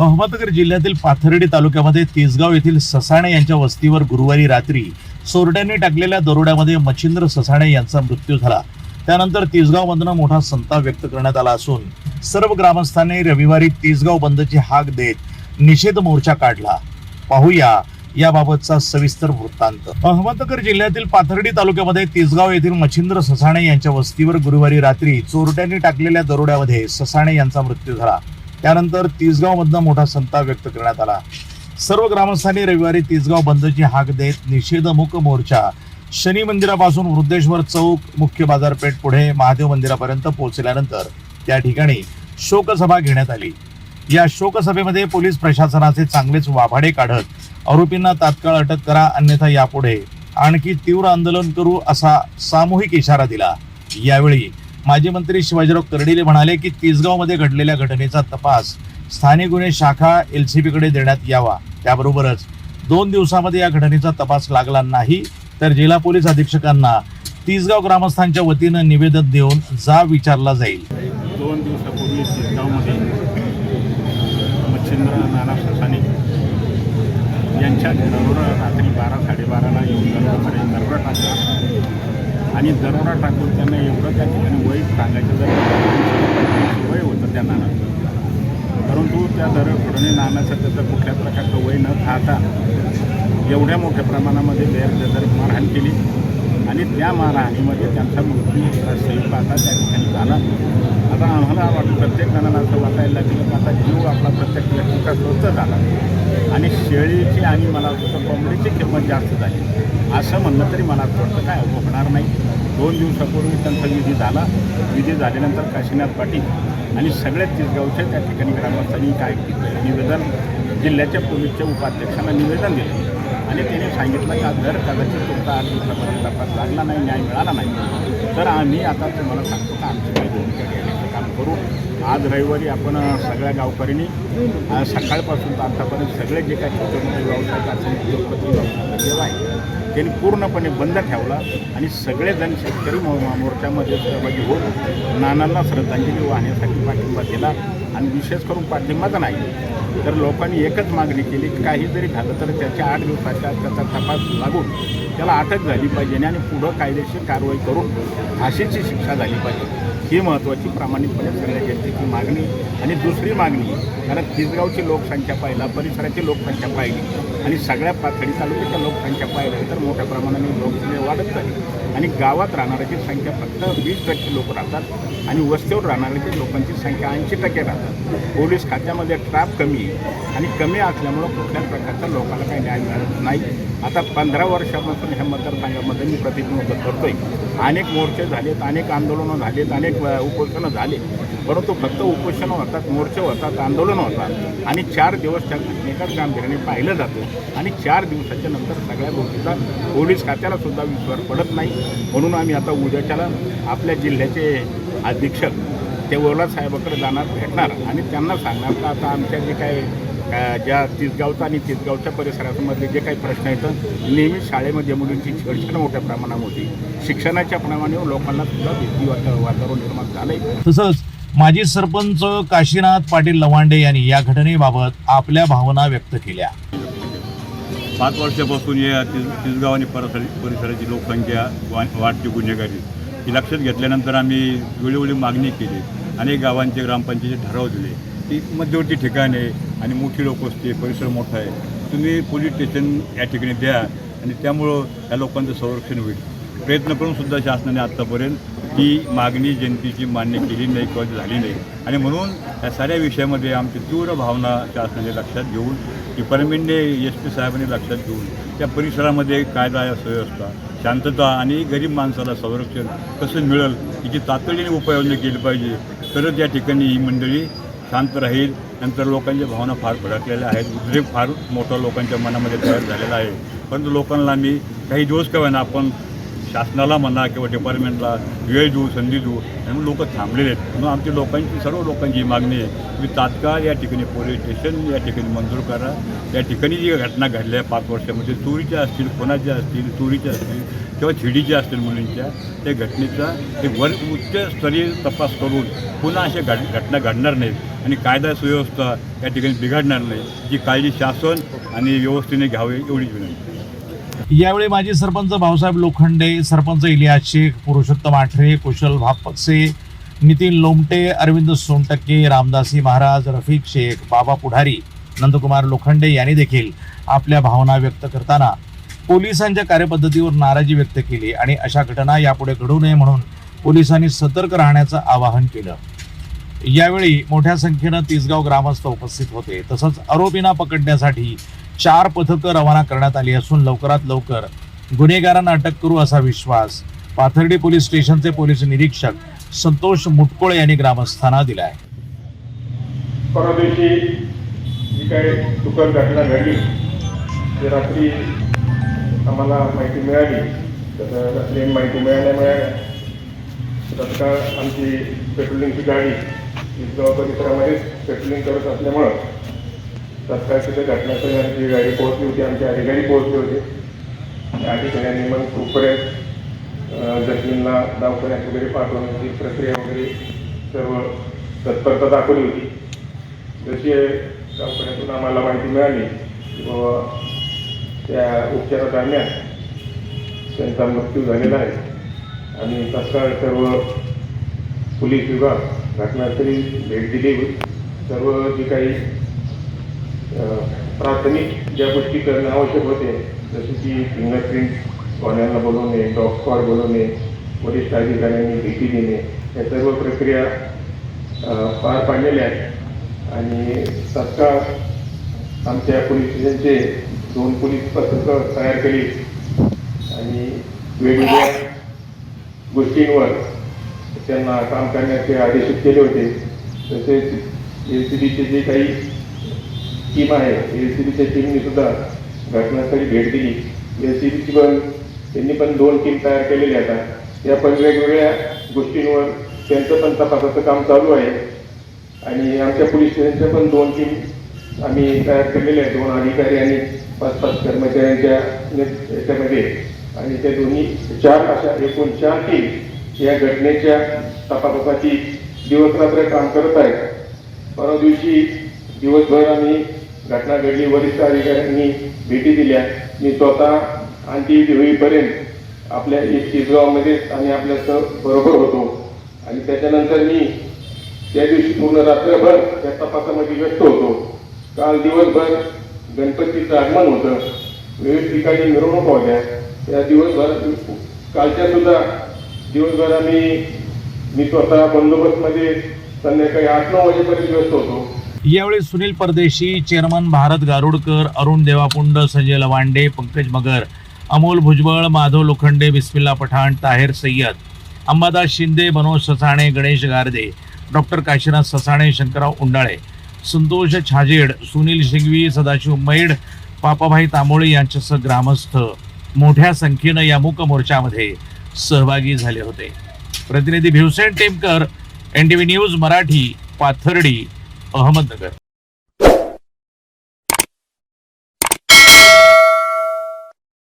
अहमदनगर जिल्ह्यातील पाथर्डी तालुक्यामध्ये तिसगाव येथील ससाणे यांच्या वस्तीवर गुरुवारी रात्री चोरट्यांनी टाकलेल्या दरोड्यामध्ये मच्छिंद्र ससाणे यांचा मृत्यू झाला। त्यानंतर तिसगावमधून मोठा संताप व्यक्त करण्यात आला असून सर्व ग्रामस्थांनी रविवारी तिसगाव बंदची हाक देत निषेध मोर्चा काढला। पाहूया याबाबतचा सविस्तर वृत्तांत। अहमदनगर जिल्ह्यातील पाथर्डी तालुक्यामध्ये तिसगाव येथील मच्छिंद्र ससाणे यांच्या वस्तीवर गुरुवारी रात्री चोरट्यांनी टाकलेल्या दरोड्यामध्ये ससाणे यांचा मृत्यू झाला। त्यानंतर तिसगावमधून मोठा संताप व्यक्त करण्यात आला। सर्व ग्रामस्थांनी रविवारी तिसगाव बंदची हाक देत निषेधमुख मोर्चा शनी मंदिरापासून वृद्धेश्वर चौक, मुख्य बाजारपेठ पुढे महादेव मंदिरापर्यंत पोहोचल्यानंतर त्या ठिकाणी शोकसभा घेण्यात आली। या शोकसभेमध्ये पोलीस प्रशासनाचे चांगलेच वाभाडे काढत आरोपींना तात्काळ अटक करा, अन्यथा यापुढे आणखी तीव्र आंदोलन करू असा सामूहिक इशारा दिला। यावेळी माजी मंत्री शिवाजीराव कर्डिले म्हणाले की तिसगावमध्ये घडलेल्या घटनेचा तपास स्थानिक गुन्हे शाखा LCP कडे देण्यात यावा। त्याबरोबरच 2 दिवसांमध्ये या घटनेचा तपास लागला नाही तर जिल्हा पोलीस अधीक्षकांना तिसगाव ग्रामस्थांच्या वतीनं निवेदन देऊन जाब विचारला जाईल। 2 दिवसापूर्वी तिसगावमध्ये मच्छिंद्र नाना ससाणे यांच्या दरोडा रात्री 12-12:30ला येऊन दरोडा टाकला आणि दरोडा टाकून त्यांना एवढं त्या ठिकाणी वय सांगायचं जर वय होतं त्या नानाचं, परंतु त्या दरोडेने नानाचं त्याचं कुठल्या प्रकारचं वय न पाहता एवढ्या मोठ्या प्रमाणामध्ये गैरबेदर मारहाण केली आणि त्या मारहाणीमध्ये त्यांचा मृत्यू सही पाहता त्या ठिकाणी झाला। आता आम्हाला वाटतं प्रत्येक जणांना असं वाटायला लागलं की आता जीव आपला प्रत्येक व्यक्तीचा स्वस्त झाला आणि शेळीची आणि मला वाटतं कोंबडीची किंमत जास्त झाली असं म्हणणं तरी मला वाटतं काय होणार नाही। 2 दिवसापूर्वी त्यांचा विधी झाला। विधी झाल्यानंतर काशीनाथ पाटील आणि सगळ्याच तिसगावचे त्या ठिकाणी ग्रामस्थांनी काय निवेदन जिल्ह्याच्या पोलीसच्या उपाध्यक्षांना निवेदन दिलं आणि त्याने सांगितलं की जर कदाचित तुमचा 8 दिवसापर्यंत तपास लागला नाही, न्याय मिळाला नाही तर आम्ही आता तुम्हाला सांगतो का आमची काही भूमिका घेण्याचं काम करू। आज रविवारी आपण सगळ्या गावकऱ्यांनी सकाळपासून तर आतापर्यंत सगळे जे काही छोटे मोठे व्यावसायिक असेल, उद्योगपती व्यवसाय आहे त्यांनी पूर्णपणे बंद ठेवला आणि सगळेजण शेतकरी मोर्चामध्ये सहभागी होऊन नानांना श्रद्धांजली वाहण्यासाठी पाठिंबा दिला आणि विशेष करून पाठिंबाच नाही तर लोकांनी एकच मागणी केली की काही जरी झालं तर त्याच्या 8 दिवसाच्या त्याचा तपास लागून त्याला अटक झाली पाहिजे आणि पुढं कायदेशीर कारवाई करून फाशीची शिक्षा झाली पाहिजे। ही महत्त्वाची प्रामाणिकपणे सगळ्या जनतेची मागणी आणि दुसरी मागणी, कारण तिसगावची लोकसंख्या पाहिला, परिसराची लोकसंख्या पाहिली आणि सगळ्या पाथर्डी तालुक्याच्या लोकसंख्या पाहिली तर मोठ्या प्रमाणाने लोकसंख्या वाढत झाली आणि गावात राहणाऱ्याची संख्या फक्त 20% लोक राहतात आणि वस्तीवर राहणाऱ्याची लोकांची संख्या 80% राहतात। पोलीस खात्यामध्ये ट्रॅप कमी आणि कमी असल्यामुळं कुठल्याच प्रकारच्या लोकांना काही न्याय मिळत नाही। आता 15 वर्षापासून ह्या मतदारसंघामध्ये मी प्रतिनिधित्व करतोय। अनेक मोर्चे झालेत, अनेक आंदोलनं झालेत, अनेक उपोषणं झाले, परंतु फक्त उपोषणं होतात, मोर्चे होतात, आंदोलनं होतात आणि 4 दिवस त्या घटनेकडे गांभीर्याने पाहिलं जातं आणि 4 दिवसाच्या नंतर सगळ्या गोष्टीचा पोलीस खात्याला सुद्धा विश्वास पडत नाही। म्हणून आम्ही आता उद्याच्याला आपल्या जिल्ह्याचे अधीक्षक ते ओला साहेबाकडे जाणार, भेटणार आणि त्यांना सांगणार का आता आमच्या जे काही ज्या तिसगावचा आणि तिसगावच्या परिसरामधले जे काही प्रश्न आहेत, नेहमी शाळेमध्ये मुलींची छेडछाड मोठ्या प्रमाणामध्ये होती, शिक्षणाच्या प्रमाणे लोकांना सुद्धा भीती वातावरण निर्माण झालंय। तसंच माजी सरपंच काशीनाथ पाटील लवांडे यांनी या घटनेबाबत आपल्या भावना व्यक्त केल्या। 5 वर्षापासून या तिसगाव आणि परिसराची लोकसंख्या वाढती गुन्हेगारी ही लक्षात घेतल्यानंतर आम्ही वेळोवेळी मागणी केली। अनेक गावांचे ग्रामपंचायतीचे ठराव दिले की मध्यवर्ती ठिकाणे आणि मोठी लोकवस्ती, परिसर मोठा आहे, तुम्ही पोलीस स्टेशन या ठिकाणी द्या आणि त्यामुळं या लोकांचं संरक्षण होईल। प्रयत्न करून सुद्धा शासनाने आत्तापर्यंत ही मागणी जनतेची मान्य केली नाही किंवा झाली नाही आणि म्हणून या साऱ्या विषयामध्ये आमची तीव्र भावना शासनाने लक्षात घेऊन, डिपार्टमेंटने SP साहेबांनी लक्षात घेऊन त्या परिसरामध्ये कायदा सुव्यवस्था, शांतता आणि गरीब माणसाला संरक्षण कसं मिळेल याची तातडीने उपाययोजना केली पाहिजे, तरच या ठिकाणी ही मंडळी शांत राहील। नंतर लोकांच्या भावना फार भडकलेल्या आहेत, उद्रेक फार मोठा लोकांच्या मनामध्ये तयार झालेला आहे, परंतु लोकांना आम्ही काही दिवस का ना आपण शासनाला म्हणा किंवा डिपार्टमेंटला वेळ देऊ, संधी देऊ आणि लोक थांबलेले आहेत। म्हणून आमची लोकांची, सर्व लोकांची मागणी आहे की तात्काळ या ठिकाणी पोलीस स्टेशन या ठिकाणी मंजूर करा। या ठिकाणी जी घटना घडल्या 5 वर्षामध्ये, चोरीच्या असतील, कोणाच्या असतील, चोरीच्या असतील किंवा छिडीच्या असतील मुलींच्या, त्या घटनेचा एक उच्चस्तरीय तपास करून पुन्हा अशा घटना घडणार नाहीत आणि कायदा सुव्यवस्था या ठिकाणी बिघडणार नाही, जी काळजी शासन आणि व्यवस्थेने घ्यावी एवढीच विनंती. यावेळी माजी सरपंच भाऊसाहेब लोखंडे, सरपंच इलियास शेख, पुरुषोत्तम आठरे, कुशल भापसे, नितीन लोमटे, अरविंद सोनटक्के, रामदासी महाराज, रफिक शेख, बाबा पुढारी, नंदकुमार लोखंडे यांनी देखील आपल्या भावना व्यक्त करताना पोलिसांच्या कार्यपद्धतीवर नाराजी व्यक्त केली आणि अशा घटना यापुढे घडू नये म्हणून पोलिसांनी सतर्क राहण्याचं आवाहन केलं. यावेळी मोठ्या संख्येनं तिसगाव ग्रामस्थ उपस्थित होते. तसंच आरोपींना पकडण्यासाठी 4 पथकं रवाना करण्यात आली असून लवकरात लवकर गुन्हेगारांना अटक करू असा विश्वास पाथर्डी पोलीस स्टेशनचे पोलीस निरीक्षक संतोष मुटकुळे यांनी ग्रामस्थांना दिलाय. परवा दिवशी जी काही दुःखद घटना घडली ते रात्री आम्हाला माहिती मिळाली. तर रात्री माहिती मिळाल्यामुळे तत्काळ आमची पेट्रोलिंगची गाडी तिसगाव परिसरामध्ये पेट्रोलिंग करत असल्यामुळं तत्काळ तिथे घटनास्थळी गाडी पोहोचली होती. आमचे अधिकारी पोहोचले होते. त्या अधिकाऱ्यांनी मग खूपपर्यंत जखमींना दवाखान्यात वगैरे पाठवण्याची प्रक्रिया वगैरे सर्व तत्परता दाखवली होती. जशी दवाखान्यातून आम्हाला माहिती मिळाली की बाबा त्या उपचारादरम्यान त्यांचा मृत्यू झालेला आहे आणि तत्काळ सर्व पोलीस विभाग घटनास्थळी भेट दिली. सर्व जे काही प्राथमिक ज्या गोष्टी करणं आवश्यक होते जसे की फिंगरप्रिंट वाहनांना बोलवणे, डॉग स्क्वॉड बोलवणे, वरिष्ठ अधिकाऱ्यांनी भेटी देणे या सर्व प्रक्रिया पार पाडलेल्या आहेत आणि तत्काळ आमच्या पोलीस स्टेशनचे 2 पोलीस पथकं तयार केली आणि वेगवेगळ्या गोष्टींवर त्यांना काम करण्याचे आदेशित केले होते. तसेच LCBचे जे काही टीम आहे LCBच्या टीमने सुद्धा घटनास्थळी भेट दिली. LCBची पण त्यांनी पण 2 टीम तयार केलेल्या आहेत. त्या पण वेगवेगळ्या गोष्टींवर त्यांचं पण तपासाचं काम चालू आहे आणि आमच्या पोलीस स्टेशनच्या पण 2 टीम आम्ही तयार केलेल्या आहेत. 2 अधिकारी आणि 5-5 कर्मचाऱ्यांच्या याच्यामध्ये आणि त्या दोन्ही 4 अशा एकूण 4 टीम या घटनेच्या तपासासाठी दिवसरात्र काम करत आहेत. परवा दिवशी दिवसभर आम्ही घटना घडली, वरिष्ठ अधिकाऱ्यांनी भेटी दिल्या. मी स्वतः अंत्यविधी होईपर्यंत आपल्या तिसगावमध्येच आणि आपल्या बरोबर होतो आणि त्याच्यानंतर मी त्या दिवशी पूर्ण रात्रभर त्या तपासामध्ये व्यस्त होतो. काल दिवसभर गणपतीचं आगमन होतं, विविध ठिकाणी मिरवणूक होत्या. त्या दिवसभर कालच्या सुद्धा दिवसभर मी स्वतः बंदोबस्तमध्ये संध्याकाळी 8-9 वाजेपर्यंत व्यस्त होतो. यावेळी सुनील परदेशी, चेअरमन भारत गारुडकर, अरुण देवापुंड, संजय लवांडे, पंकज मगर, अमोल भुजबळ, माधव लोखंडे, बिस्मिल्ला पठाण, ताहेर सय्यद, अंबादास शिंदे, मनोज ससाणे, गणेश गारदे, डॉक्टर काशीनाथ ससाणे, शंकरराव उंडाळे, संतोष छाजेड, सुनील शिंगवी, सदाशिव मैड, पापाभाई तांबोळे यांच्यासह ग्रामस्थ मोठ्या संख्येनं या मूक मोर्चामध्ये सहभागी झाले होते. प्रतिनिधी भिवसेन टेमकर, NTV न्यूज मराठी, पाथर्डी, अहमदनगर.